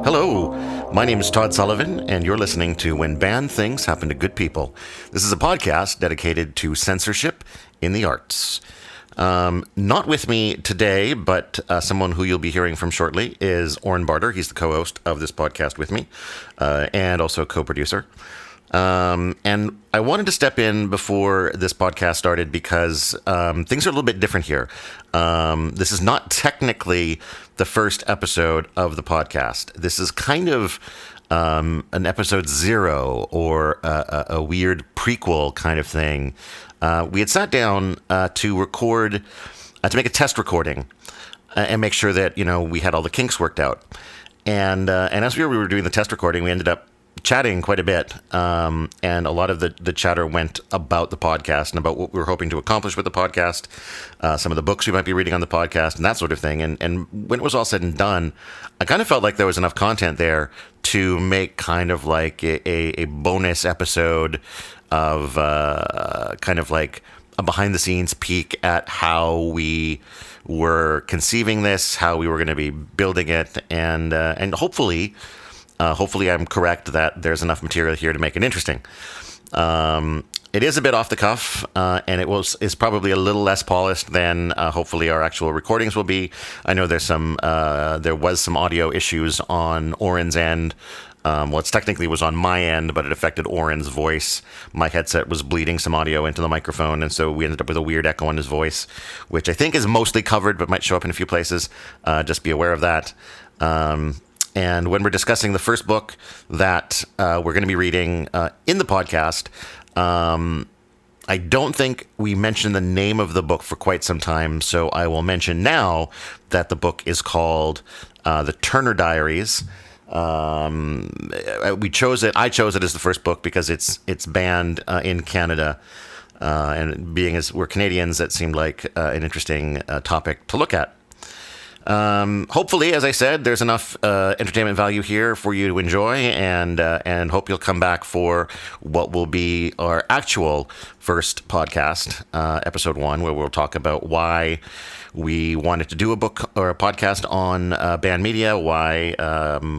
Hello, my name is Todd Sullivan, and you're listening to When Bad Things Happen to Good People. This is a podcast dedicated to censorship in the arts. Not with me today, but someone who you'll be hearing from shortly is Oren Barter. He's the co-host of this podcast with me, and also co-producer. And I wanted to step in before this podcast started because things are a little bit different here. This is not technically the first episode of the podcast. This is kind of an episode 0 or a weird prequel kind of thing. We had sat down to record, to make a test recording and make sure that, we had all the kinks worked out. And as we were doing the test recording, we ended up chatting quite a bit, and a lot of the chatter went about the podcast and about what we were hoping to accomplish with the podcast, some of the books we might be reading on the podcast, and that sort of thing. And when it was all said and done, I kind of felt like there was enough content there to make kind of like a bonus episode of kind of like a behind-the-scenes peek at how we were conceiving this, how we were going to be building it, and hopefully I'm correct that there's enough material here to make it interesting. It is a bit off the cuff, and is probably a little less polished than hopefully our actual recordings will be. I know there was some audio issues on Oren's end. It technically was on my end, but it affected Oren's voice. My headset was bleeding some audio into the microphone, and so we ended up with a weird echo in his voice, which I think is mostly covered, but might show up in a few places. Just be aware of that. And when we're discussing the first book that we're going to be reading in the podcast, I don't think we mentioned the name of the book for quite some time, so I will mention now that the book is called The Turner Diaries. I chose it as the first book because it's banned in Canada, and being as we're Canadians, that seemed like an interesting topic to look at. Hopefully, as I said, there's enough entertainment value here for you to enjoy, and hope you'll come back for what will be our actual first podcast, episode 1, where we'll talk about why we wanted to do a book or a podcast on banned media, why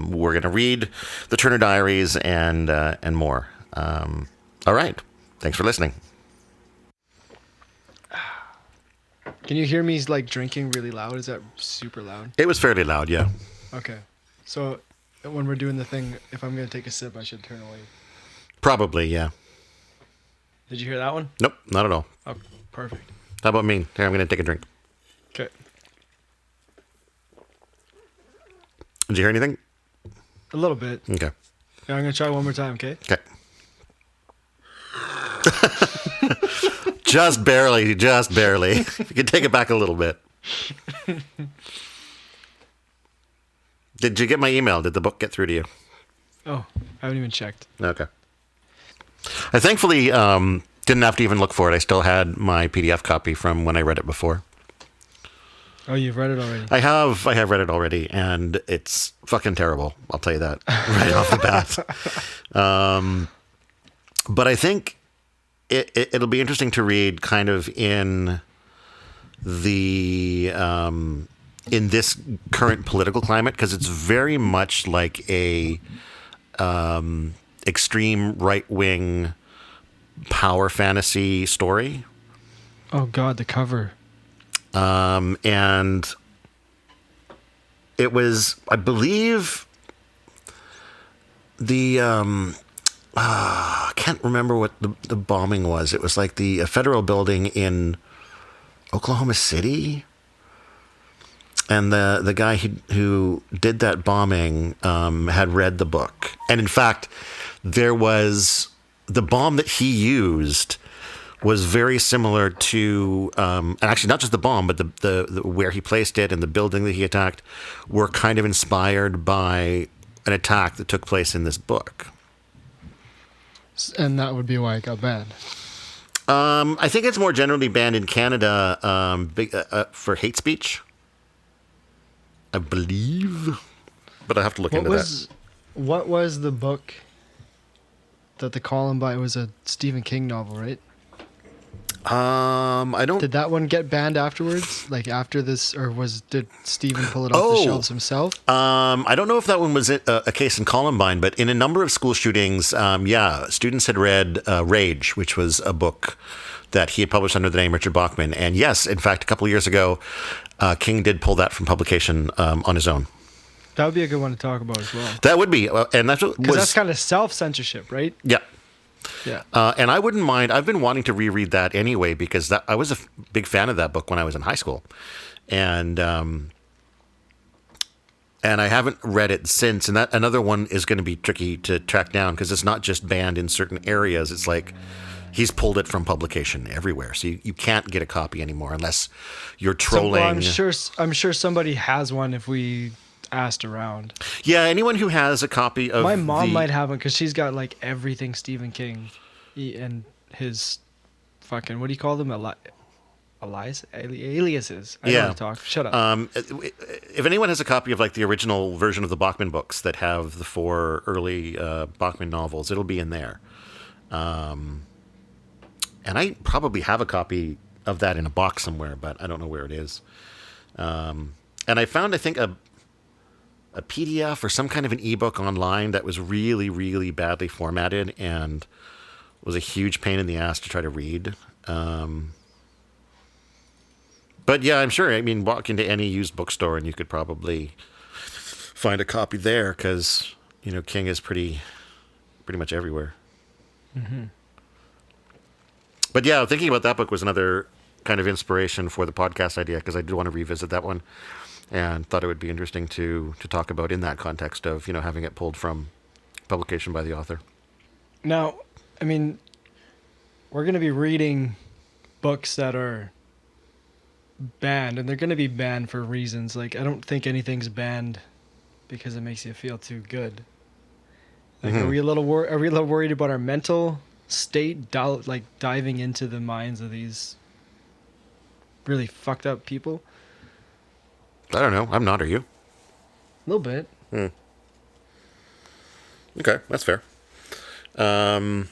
we're going to read the Turner Diaries, and more. All right, thanks for listening. Can you hear me like drinking really loud? Is that super loud? It was fairly loud, yeah. Okay. So when we're doing the thing, if I'm going to take a sip, I should turn away. Probably, yeah. Did you hear that one? Nope, not at all. Oh, perfect. How about me? Here, I'm going to take a drink. Okay. Did you hear anything? A little bit. Okay. Yeah, I'm going to try one more time, okay? Okay. Just barely. You can take it back a little bit. Did you get my email? Did the book get through to you? Oh, I haven't even checked. Okay. I thankfully didn't have to even look for it. I still had my PDF copy from when I read it before. Oh, you've read it already? I have read it already, and it's fucking terrible. I'll tell you that right off the bat. But I think it'll be interesting to read kind of in the in this current political climate, because it's very much like a extreme right-wing power fantasy story. Oh God, the cover. And it was, I believe, I can't remember what the bombing was. It was like the federal building in Oklahoma City. And the guy who did that bombing had read the book. And in fact, there was the bomb that he used was very similar to, and actually not just the bomb, but the where he placed it and the building that he attacked were kind of inspired by an attack that took place in this book. And that would be why it got banned. I think it's more generally banned in Canada for hate speech, I believe, but I have to look into that. What was the book that the Columbine, it was a Stephen King novel, right? I don't. Did that one get banned afterwards? Like after this, or did Steven pull it off the shelves himself? I don't know if that one was a case in Columbine, but in a number of school shootings, students had read Rage, which was a book that he had published under the name Richard Bachman. And yes, in fact, a couple of years ago, King did pull that from publication on his own. That would be a good one to talk about as well. That would be, and that's what was... Because that's kind of self-censorship, right? Yeah. Yeah. And I wouldn't mind. I've been wanting to reread that anyway because I was a big fan of that book when I was in high school, and I haven't read it since. And that another one is going to be tricky to track down because it's not just banned in certain areas. It's like he's pulled it from publication everywhere, so you can't get a copy anymore unless you're trolling. I'm sure somebody has one if we asked around. Yeah, anyone who has a copy of my mom might have one because she's got like everything Stephen King and his fucking, what do you call them, aliases. I don't want to talk. Shut up. If anyone has a copy of like the original version of the Bachman books that have the 4 early Bachman novels, it'll be in there. And I probably have a copy of that in a box somewhere, but I don't know where it is. And I found, I think, a PDF or some kind of an ebook online that was really, really badly formatted and was a huge pain in the ass to try to read. But yeah, I'm sure. I mean, walk into any used bookstore and you could probably find a copy there because, King is pretty much everywhere. Mm-hmm. But yeah, thinking about that book was another kind of inspiration for the podcast idea because I did want to revisit that one. And thought it would be interesting to talk about in that context of, having it pulled from publication by the author. Now, I mean, we're going to be reading books that are banned, and they're going to be banned for reasons. Like, I don't think anything's banned because it makes you feel too good. Like, Are we a little worried about our mental state, diving into the minds of these really fucked up people? I don't know. I'm not. Are you? A little bit. Okay, that's fair. No,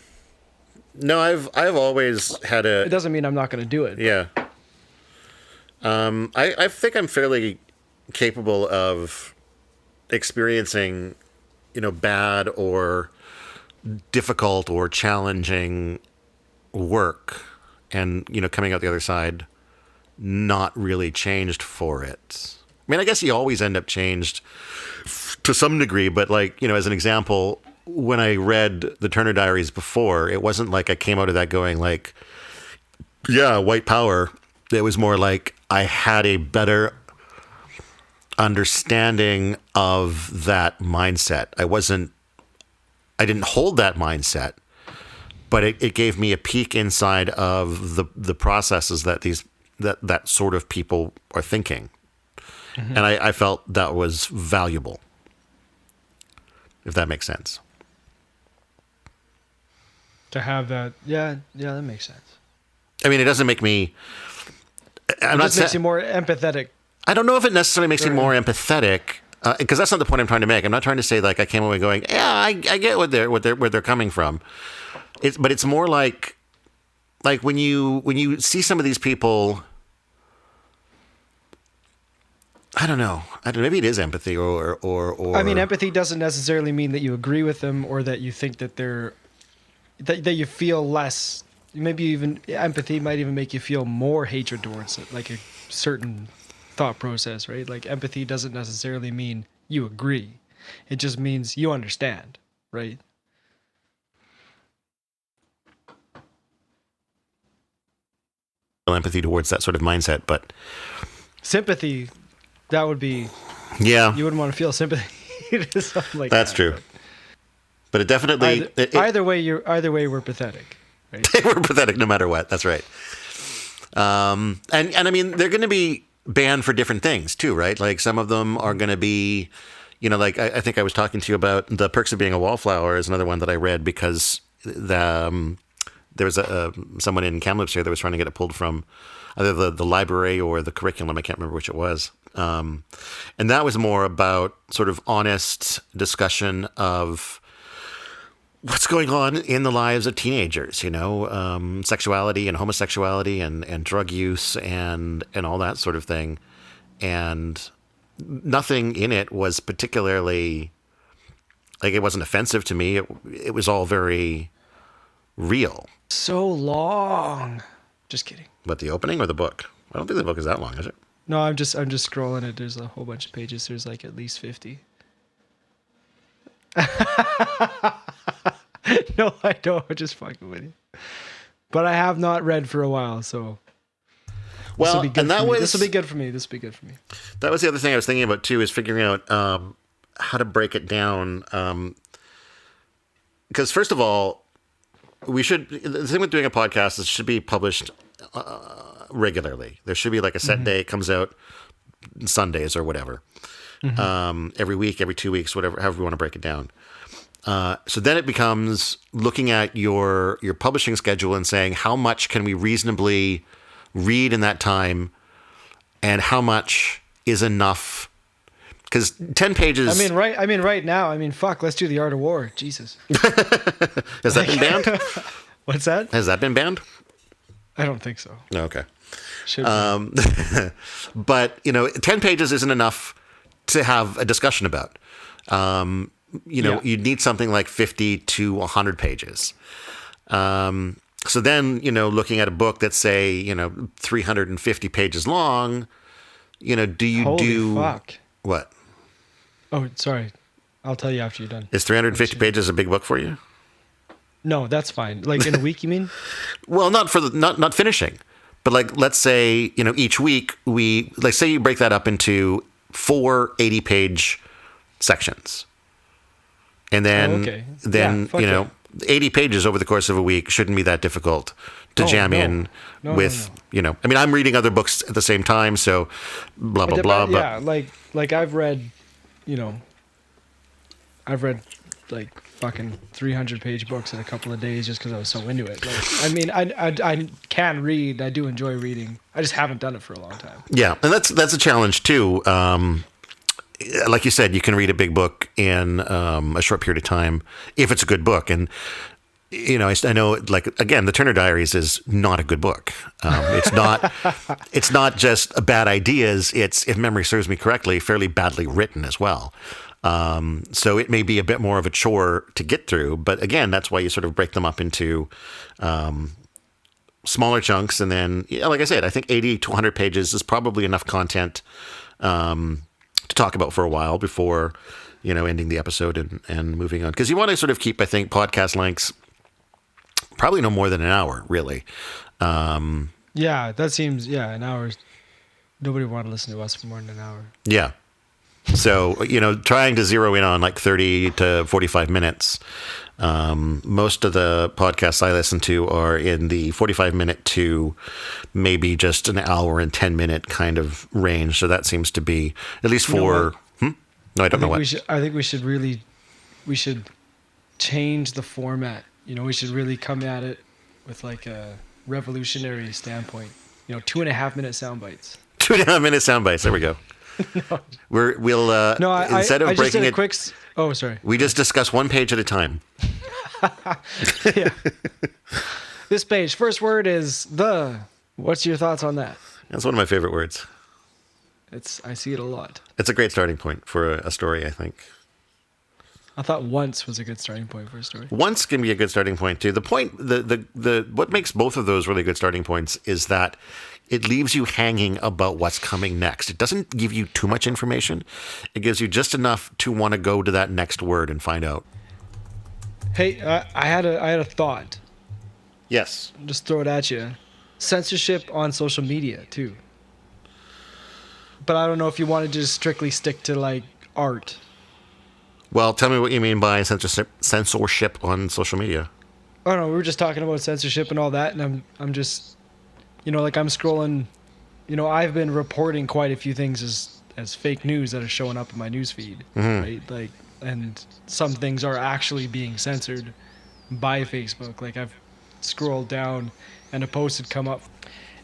I've always had a... It doesn't mean I'm not going to do it. Yeah. I think I'm fairly capable of experiencing, bad or difficult or challenging work and, coming out the other side not really changed for it. I mean, I guess you always end up changed to some degree, but as an example, when I read the Turner Diaries before, it wasn't like I came out of that going like, yeah, white power. It was more like I had a better understanding of that mindset. I didn't hold that mindset, but it gave me a peek inside of the processes that that sort of people are thinking. Mm-hmm. And I felt that was valuable, if that makes sense. To have that, yeah, that makes sense. I mean, it doesn't make me... It just makes you more empathetic. I don't know if it necessarily makes me more empathetic, because that's not the point I'm trying to make. I'm not trying to say like I came away going, yeah, I get where they're coming from. But it's more like when you see some of these people... I don't know. Maybe it is empathy or. I mean, empathy doesn't necessarily mean that you agree with them or that you think that that you feel less. Maybe even empathy might even make you feel more hatred towards it, like a certain thought process, right? Like empathy doesn't necessarily mean you agree. It just means you understand, right? Empathy towards that sort of mindset, but sympathy. That would be... Yeah. You wouldn't want to feel sympathy to something like That's that. true. But it definitely... Either way, we're pathetic. Right? We're pathetic no matter what. That's right. And I mean, they're going to be banned for different things too, right? Like some of them are going to be, like I think I was talking to you about The Perks of Being a Wallflower is another one that I read because there was someone in Kamloops here that was trying to get it pulled from either the library or the curriculum. I can't remember which it was. And that was more about sort of honest discussion of what's going on in the lives of teenagers, sexuality and homosexuality and drug use and all that sort of thing. And nothing in it was particularly, like, it wasn't offensive to me. It was all very real. So long. Just kidding. But the opening or the book? I don't think the book is that long, is it? No, I'm just scrolling it. There's a whole bunch of pages. There's like at least 50. No, I don't. I'm just fucking with you. But I have not read for a while, so. Well, and this will be good for me. This will be good for me. That was the other thing I was thinking about too, is figuring out how to break it down. Because first of all, the thing with doing a podcast is it should be published regularly. There should be like a set day. It comes out Sundays or whatever. Every week, every 2 weeks, whatever, however you want to break it down. So then it becomes looking at your publishing schedule and saying, how much can we reasonably read in that time, and how much is enough? Because 10 pages. Right now. Fuck. Let's do The Art of War. Jesus. Has that been banned? What's that? Has that been banned? I don't think so. Okay. Should But 10 pages isn't enough to have a discussion about. You'd need something like 50 to 100 pages. So then, looking at a book that's, say, 350 pages long, do you Holy fuck. What? Oh, sorry. I'll tell you after you're done. Is 350 pages a big book for you? No, that's fine. Like in a week, you mean? Well, not finishing, but like, let's say, each week say you break that up into 4 80-page sections. And then, 80 pages over the course of a week shouldn't be that difficult to jam in with. I'm reading other books at the same time, so blah, blah, blah. Yeah, like I've read like fucking 300-page books in a couple of days just because I was so into it. I can read. I do enjoy reading. I just haven't done it for a long time. Yeah, and that's a challenge too. Like you said, you can read a big book in a short period of time if it's a good book. And, I know, like, again, the Turner Diaries is not a good book. It's not just bad ideas. It's, if memory serves me correctly, fairly badly written as well. So it may be a bit more of a chore to get through. But again, that's why you sort of break them up into smaller chunks. And then, like I said, I think 80 to 100 pages is probably enough content to talk about for a while before, ending the episode and moving on. Because you want to sort of keep, I think, podcast lengths probably no more than an hour, really. Yeah, that seems, an hour. Nobody would want to listen to us for more than an hour. Yeah. So, trying to zero in on like 30 to 45 minutes. Most of the podcasts I listen to are in the 45-minute to maybe just an hour and 10-minute kind of range. So that seems to be at least for. No, I don't know what. I think we should change the format. We should really come at it with like a revolutionary standpoint. 2.5-minute sound bites. 2.5-minute sound bites. There we go. No. Instead of breaking it. Oh, sorry. We just discuss one page at a time. Yeah. This page, first word is the. What's your thoughts on that? That's one of my favorite words. I see it a lot. It's a great starting point for a story, I think. I thought once was a good starting point for a story. Once can be a good starting point too. The point, what makes both of those really good starting points is that it leaves you hanging about what's coming next. It doesn't give you too much information. It gives you just enough to want to go to that next word and find out. Hey, I had a thought. Yes. Just throw it at you. Censorship on social media too. But I don't know if you want to just strictly stick to like art. Well, tell me what you mean by censorship on social media. Oh no, we were just talking about censorship and all that, and I'm just, like I'm scrolling. I've been reporting quite a few things as fake news that are showing up in my news feed, right? Like, and some things are actually being censored by Facebook. Like I've scrolled down, and a post had come up,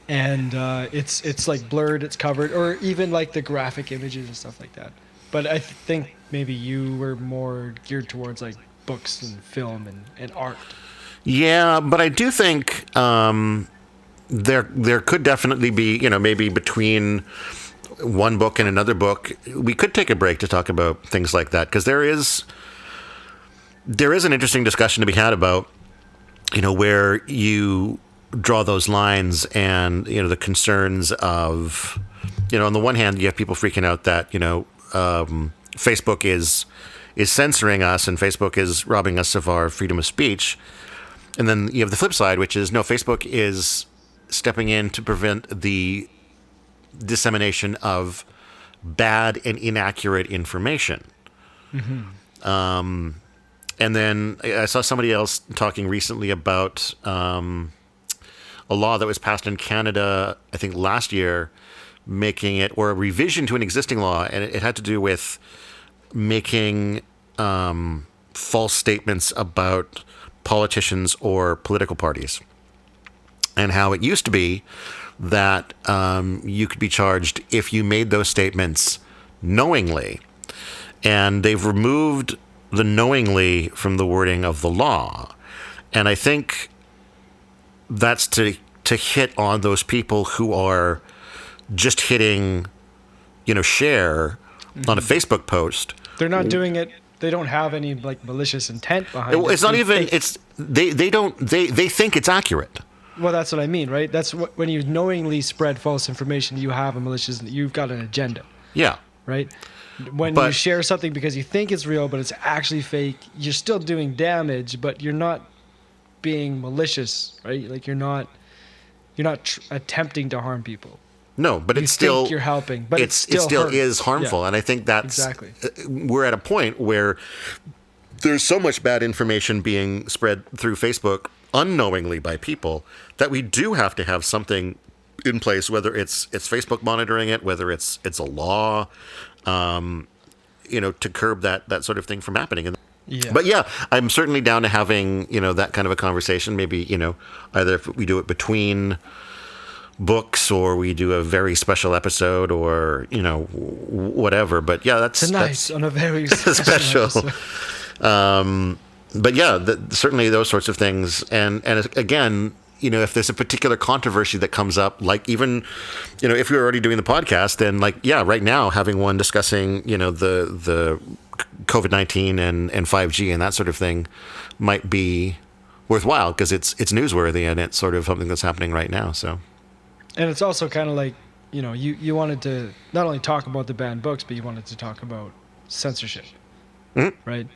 and it's like blurred, it's covered, or even like the graphic images and stuff like that. But I think maybe you were more geared towards like books and film and art. Yeah, but I do think there could definitely be, maybe between one book and another book, we could take a break to talk about things like that, because there is an interesting discussion to be had about, where you draw those lines, and the concerns of, on the one hand, you have people freaking out that Facebook is censoring us and Facebook is robbing us of our freedom of speech, and then you have the flip side, which is no, Facebook is stepping in to prevent the dissemination of bad and inaccurate information. And then I saw somebody else talking recently about a law that was passed in Canada, I think last year, making it, or a revision to an existing law, and it had to do with making false statements about politicians or political parties. And how it used to be that you could be charged if you made those statements knowingly. And they've removed the knowingly from the wording of the law. And I think that's to hit on those people who are just hitting, share on a Facebook post. They're not doing it. They don't have any malicious intent behind it. It's not even. They think it's accurate. Well, that's what I mean, right? That's when you knowingly spread false information. You have you've got an agenda. Yeah. Right. When you share something because you think it's real, but it's actually fake, you're still doing damage, but you're not being malicious, right? Like you're not attempting to harm people. No, but you it's still think you're helping, but it still is harmful, yeah. And I think that's exactly. We're at a point where there's so much bad information being spread through Facebook unknowingly by people that we do have to have something in place, whether it's Facebook monitoring it, whether it's a law, to curb that sort of thing from happening. Yeah. But yeah, I'm certainly down to having, that kind of a conversation. Maybe, either if we do it between books or we do a very special episode or, whatever. But yeah, that's on a very special episode. But yeah, certainly those sorts of things. And again, if there's a particular controversy that comes up, like even, if you're already doing the podcast, then right now having one discussing, the COVID-19 and 5G and that sort of thing might be worthwhile because it's newsworthy and it's sort of something that's happening right now. So, and it's also kind of like, you wanted to not only talk about the banned books, but you wanted to talk about censorship, right?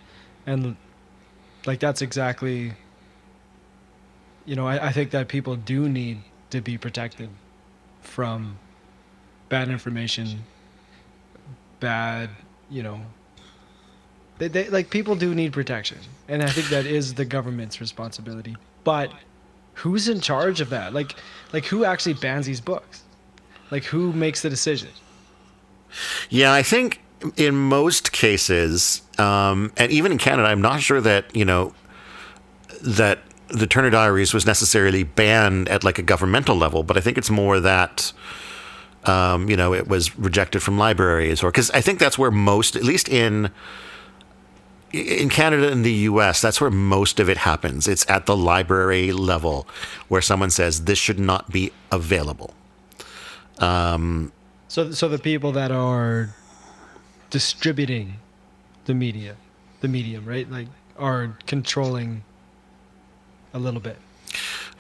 And that's exactly. I think that people do need to be protected from bad information, bad, they people do need protection. And I think that is the government's responsibility. But who's in charge of that? Like who actually bans these books? Who makes the decision? Yeah, I think in most cases, and even in Canada, I'm not sure that, that the Turner Diaries was necessarily banned at a governmental level, but I think it's more that, it was rejected from libraries, or because I think that's where most, at least in Canada and the U.S., that's where most of it happens. It's at the library level where someone says this should not be available. So the people that are distributing the medium, right? Are controlling a little bit.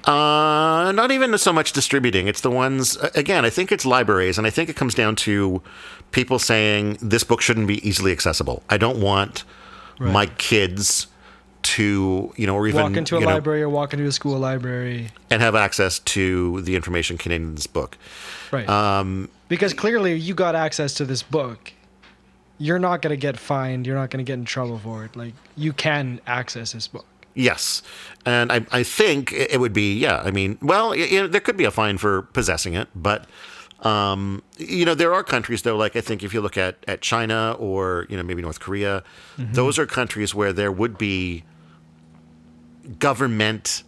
Not even so much distributing. It's the ones, again, I think it's libraries, and I think it comes down to people saying this book shouldn't be easily accessible. I don't want my kids to, or even walk into a library or walk into a school library and have access to the information contained in this book. Right. Because clearly you got access to this book. You're not going to get fined. You're not going to get in trouble for it. You can access this book. Yes. And I think it would be, there could be a fine for possessing it, but, there are countries, though, I think if you look at China or, maybe North Korea, those are countries where there would be government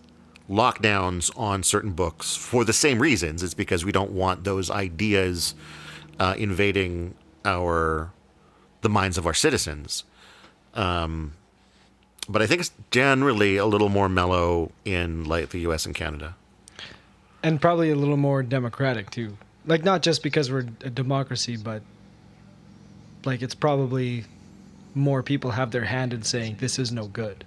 lockdowns on certain books for the same reasons. It's because we don't want those ideas invading the minds of our citizens. but I think it's generally a little more mellow in like the U.S. and Canada. And probably a little more democratic too. Like, not just because we're a democracy, but like it's probably more people have their hand in saying this is no good.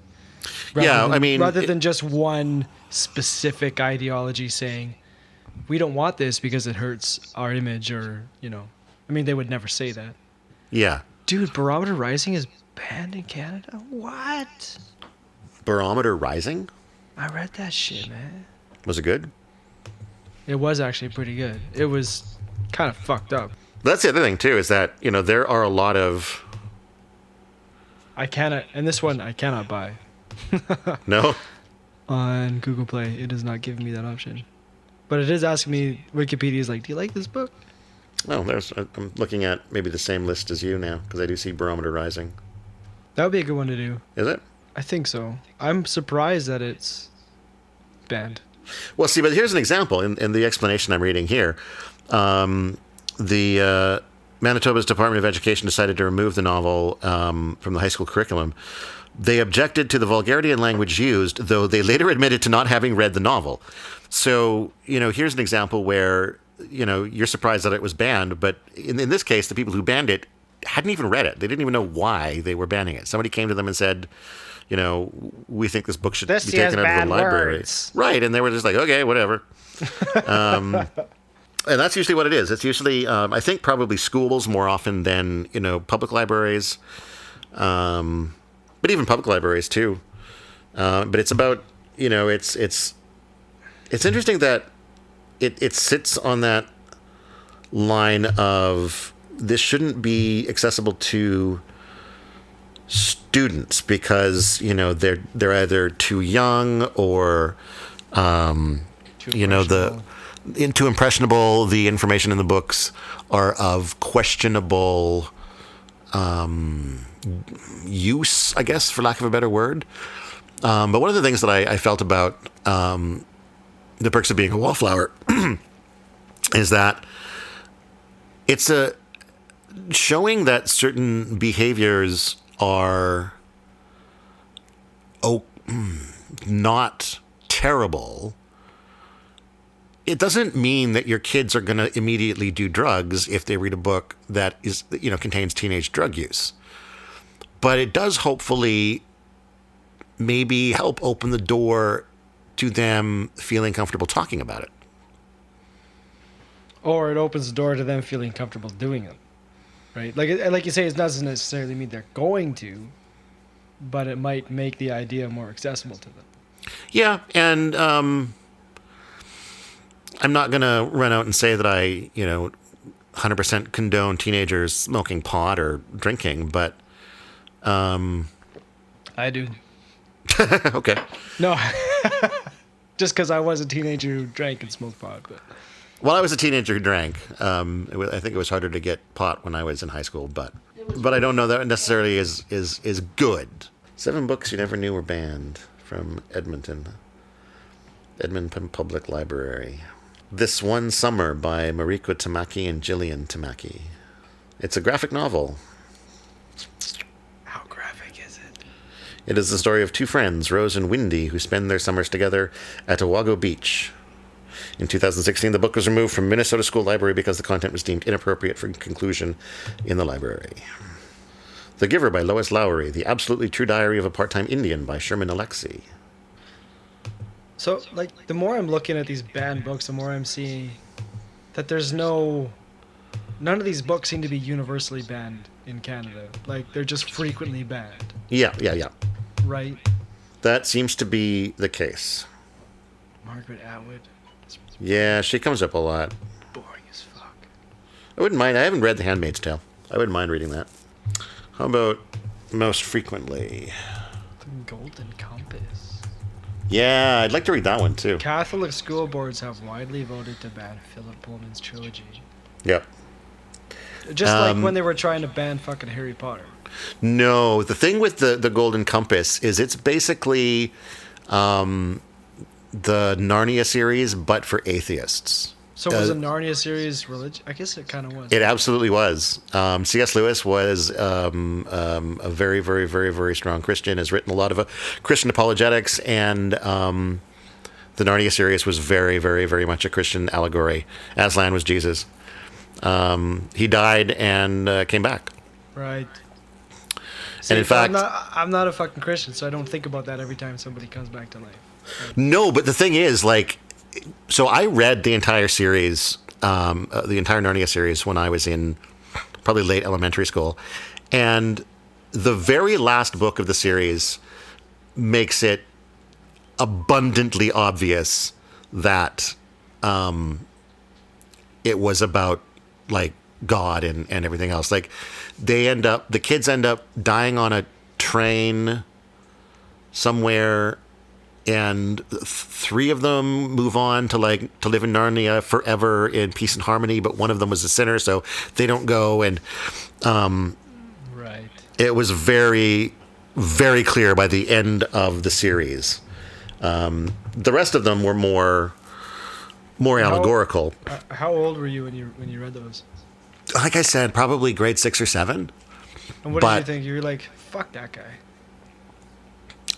Rather than just one specific ideology saying we don't want this because it hurts our image, or they would never say that. Yeah. Dude, Barometer Rising is banned in Canada? What? Barometer Rising? I read that shit, man. Was it good? It was actually pretty good. It was kind of fucked up. That's the other thing, too, is that, there are a lot of... And this one I cannot buy. No? On Google Play, it is not giving me that option. But it is asking me, Wikipedia is like, do you like this book? Oh, I'm looking at maybe the same list as you now, because I do see Barometer Rising. That would be a good one to do. Is it? I think so. I'm surprised that it's banned. Well, see, but here's an example in the explanation I'm reading here. The Manitoba's Department of Education decided to remove the novel from the high school curriculum. They objected to the vulgarity in language used, though they later admitted to not having read the novel. So, here's an example where, you're surprised that it was banned, but in this case, the people who banned it hadn't even read it. They didn't even know why they were banning it. Somebody came to them and said, we think this book should be taken out of the library. Words. Right, and they were just like, okay, whatever. And that's usually what it is. It's usually, I think, probably schools more often than, public libraries. But even public libraries, too. But it's about, it's interesting that it sits on that line of this shouldn't be accessible to students because they're either too young or too impressionable. The information in the books are of questionable use, I guess, for lack of a better word. But one of the things that I felt about The Perks of Being a Wallflower is that it's showing that certain behaviors are not terrible. It doesn't mean that your kids are going to immediately do drugs if they read a book that is, contains teenage drug use. But it does hopefully maybe help open the door to them feeling comfortable talking about it. Or it opens the door to them feeling comfortable doing it. Right? Like you say, it doesn't necessarily mean they're going to, but it might make the idea more accessible to them. Yeah, and I'm not going to run out and say that I, 100% condone teenagers smoking pot or drinking, but... I do. Okay. No, just because I was a teenager who drank and smoked pot. But. Well, I was a teenager who drank. I think it was harder to get pot when I was in high school, but I don't know that necessarily is good. 7 books you never knew were banned from Edmonton Public Library. This One Summer by Mariko Tamaki and Gillian Tamaki. It's a graphic novel. How graphic is it? It is the story of 2 friends, Rose and Windy, who spend their summers together at Owago Beach. In 2016, the book was removed from Minnesota School Library because the content was deemed inappropriate for conclusion in the library. The Giver by Lois Lowry, The Absolutely True Diary of a Part-Time Indian by Sherman Alexie. So, the more I'm looking at these banned books, the more I'm seeing that there's none of these books seem to be universally banned in Canada. They're just frequently banned. Yeah. Right? That seems to be the case. Margaret Atwood. Yeah, she comes up a lot. Boring as fuck. I wouldn't mind. I haven't read The Handmaid's Tale. I wouldn't mind reading that. How about Most Frequently? The Golden Compass. Yeah, I'd like to read that one, too. Catholic school boards have widely voted to ban Philip Pullman's trilogy. Yep. Just like when they were trying to ban fucking Harry Potter. No, the thing with the Golden Compass is it's basically the Narnia series, but for atheists. So was the Narnia series religion? I guess it kind of was. It absolutely was. C.S. Lewis was a very, very, very, very strong Christian, has written a lot of Christian apologetics, and the Narnia series was very, very, very much a Christian allegory. Aslan was Jesus. He died and came back. Right. See, And in fact, I'm not a fucking Christian, so I don't think about that every time somebody comes back to life. Right. no, but the thing is, like, so I read the entire series, the entire Narnia series when I was in probably late elementary school. And the very last book of the series makes it abundantly obvious that it was about, like, God and everything else. Like, the kids end up dying on a train somewhere, and three of them move on to live in Narnia forever in peace and harmony, but one of them was a sinner, so they don't go. And right. It was very, very clear by the end of the series. The rest of them were more allegorical. How old were you when you read those? Like I said, probably grade 6 or 7. And what did you think? You were like, fuck that guy.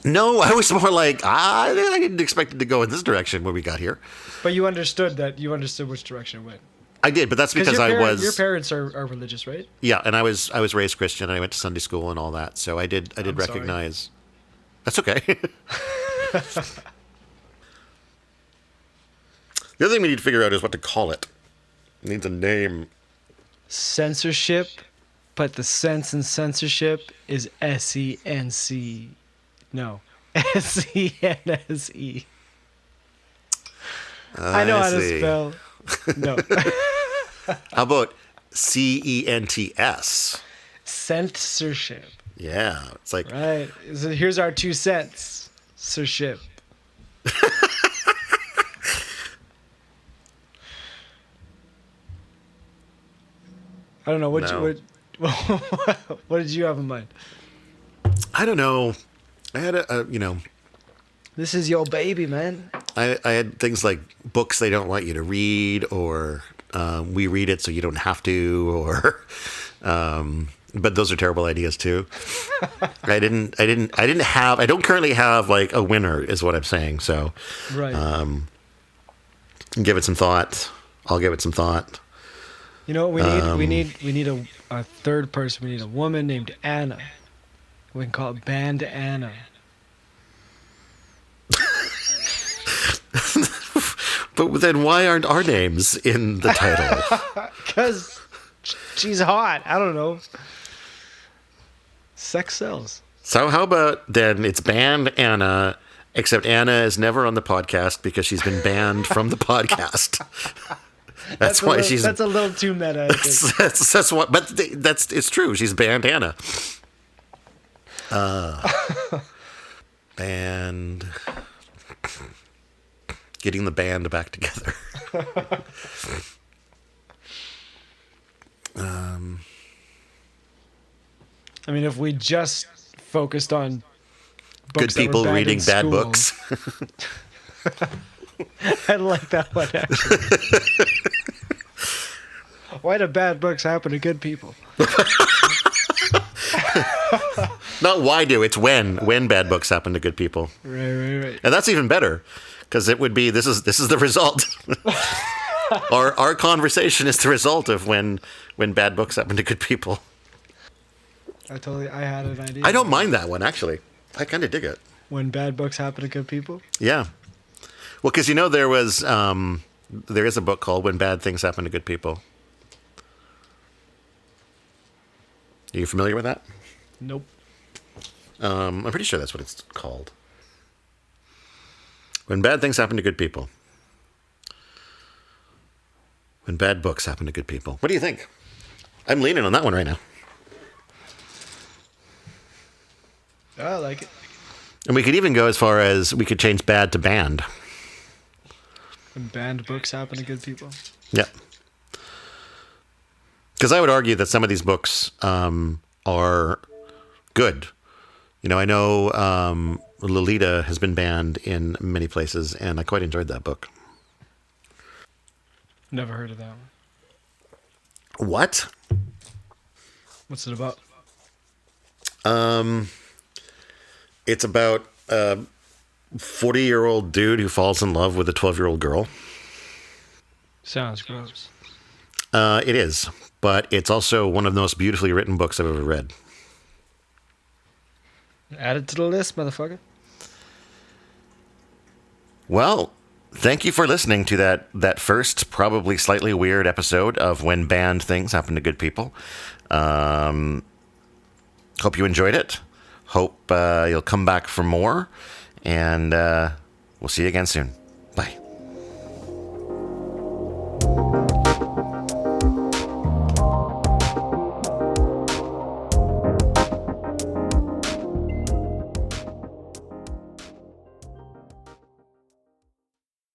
No, I was more like, I didn't expect it to go in this direction when we got here. But you understood which direction it went. I did, but that's because your parents are religious, right? Yeah, and I was raised Christian, and I went to Sunday school and all that, so I did recognize. Sorry. That's okay. The other thing we need to figure out is what to call it. It needs a name. Censorship, but the sense in censorship is SENC. No, SENSE. I know how to spell. No. How about CENTS? Censorship. Yeah, it's like right. So here's our 2 cents. Censorship. I don't know what what did you have in mind? I don't know. I had a This is your baby, man. I had things like books they don't want you to read, or we read it so you don't have to, or but those are terrible ideas too. I don't currently have like a winner, is what I'm saying. So right. Give it some thought. I'll give it some thought. You know what we need a third person. We need a woman named Anna. We can call it Band Anna. But then why aren't our names in the title? Because she's hot. I don't know. Sex sells. So how about then it's Band Anna, except Anna is never on the podcast because she's been banned from the podcast. That's why she's. That's a little too meta. I think. That's what, but it's true. She's Band Anna. Band. Getting the band back together. I mean, if we just focused on good people reading bad books. I like that one, actually. Why do bad books happen to good people? Not why do, it's when bad books happen to good people. Right. And that's even better, because it would be, this is the result. Our conversation is the result of when bad books happen to good people. I had an idea. I don't mind that one, actually. I kind of dig it. When bad books happen to good people? Yeah. Well, because there is a book called When Bad Things Happen to Good People. Are you familiar with that? Nope. I'm pretty sure that's what it's called. When Bad Things Happen to Good People. When Bad Books Happen to Good People. What do you think? I'm leaning on that one right now. I like it. And we could even go as far as we could change bad to banned. When banned books happen to good people? Yeah. Because I would argue that some of these books are good. I know Lolita has been banned in many places, and I quite enjoyed that book. Never heard of that one. What? What's it about? It's about a 40-year-old dude who falls in love with a 12-year-old girl. Sounds gross. It is, but it's also one of the most beautifully written books I've ever read. Add it to the list, motherfucker. Well, thank you for listening to that first, probably slightly weird episode of When Bad Things Happen to Good People. Hope you enjoyed it. Hope you'll come back for more, and we'll see you again soon.